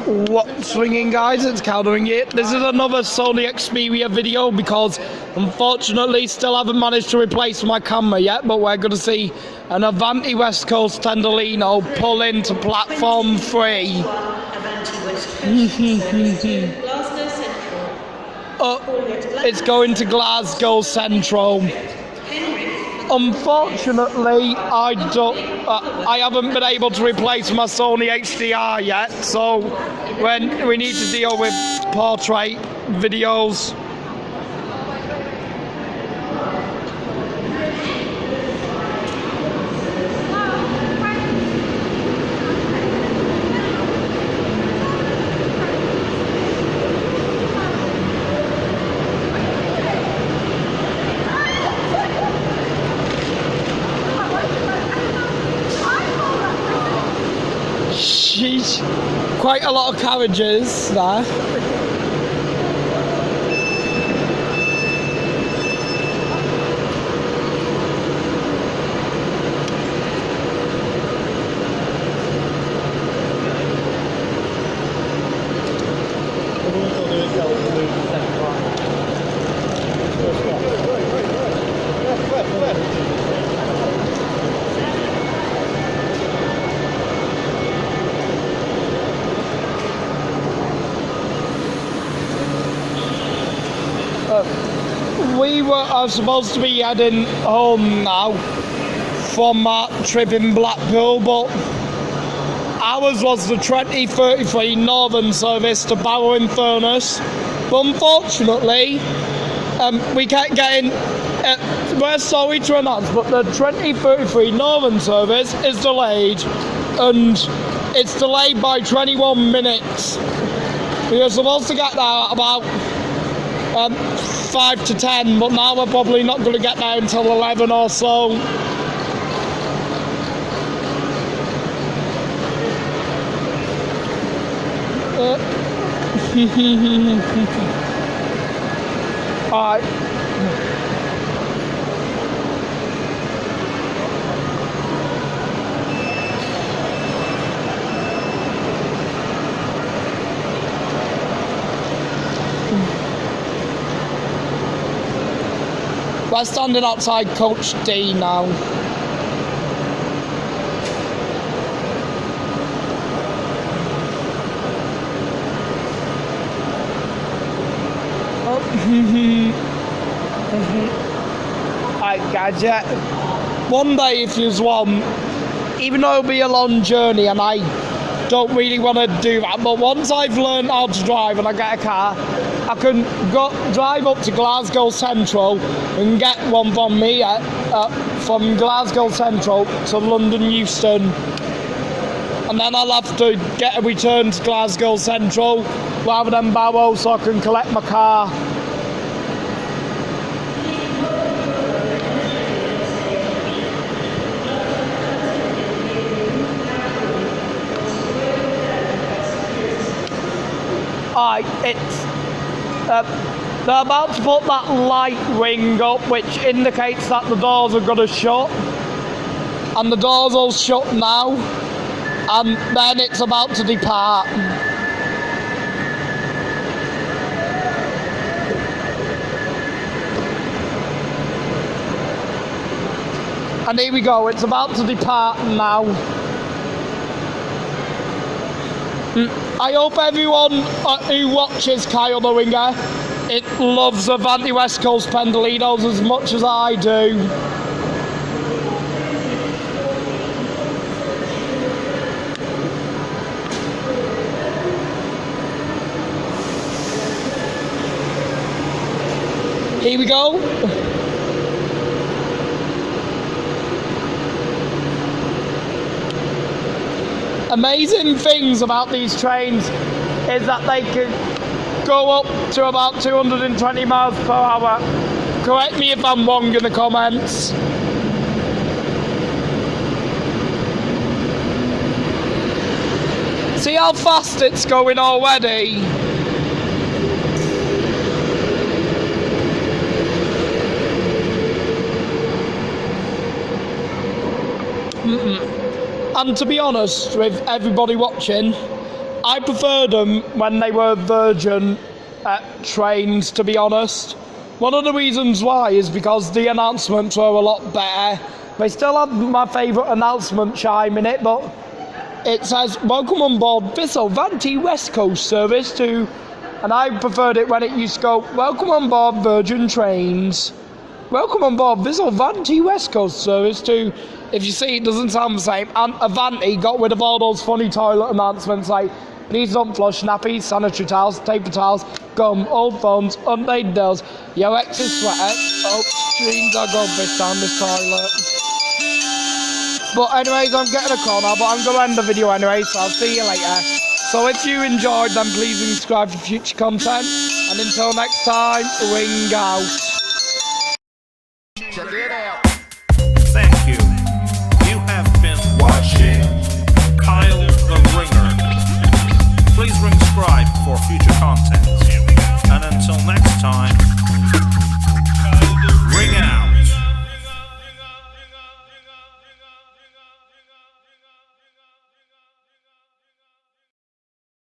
What's ringing, guys? It's Cal doing it. This is another Sony Xperia video because unfortunately still haven't managed to replace my camera yet, but we're going to see an Avanti West Coast Pendolino pull into platform 3. It's going to Glasgow Central. Unfortunately, I haven't been able to replace my Sony HDR yet, so when we need to deal with portrait videos. Sheesh, quite a lot of carriages there. We were supposed to be heading home now from our trip in Blackpool, but ours was the 2033 Northern service to Barrow in Furness. But unfortunately, we kept getting, we're sorry to announce, but the 2033 Northern service is delayed, and it's delayed by 21 minutes. We were supposed to get there at about 5 to 10, but now we're probably not going to get there until 11 or so. Alright. We're standing outside Coach D now. Alright guys, yeah. One day if you want, even though it'll be a long journey and I don't really want to do that, but once I've learned how to drive and I get a car, I can drive up to Glasgow Central and get one from me from Glasgow Central to London Euston, and then I'll have to get a return to Glasgow Central rather than Barrow so I can collect my car. They're about to put that light ring up which indicates that the doors are going to shut, and the doors will shut now, and then it's about to depart. And here we go, it's about to depart now. I hope everyone who watches Kyle the Ringer loves Avanti West Coast Pendolinos as much as I do. Here we go. Amazing things about these trains is that they can go up to about 220 miles per hour. Correct me if I'm wrong in the comments. See how fast it's going already? And to be honest with everybody watching, I preferred them when they were Virgin trains, to be honest. One of the reasons why is because the announcements were a lot better. They still have my favourite announcement chime in it, but it says, welcome on board this Avanti West Coast service to... And I preferred it when it used to go, welcome on board Virgin Trains. Welcome on board this Avanti West Coast service to... If you see, it doesn't sound the same. And Avanti got rid of all those funny toilet announcements like, please don't flush nappies, sanitary towels, paper towels, gum, old phones, unpaid bills, your ex's sweater. Oh, dreams are gone this time, this toilet. But anyways, I'm getting a call now, but I'm going to end the video anyway, so I'll see you later. So if you enjoyed, then please subscribe for future content. And until next time, ring out. Check it out. Thank you. You have been watching Kyle the Ringer. Please ring subscribe for future content.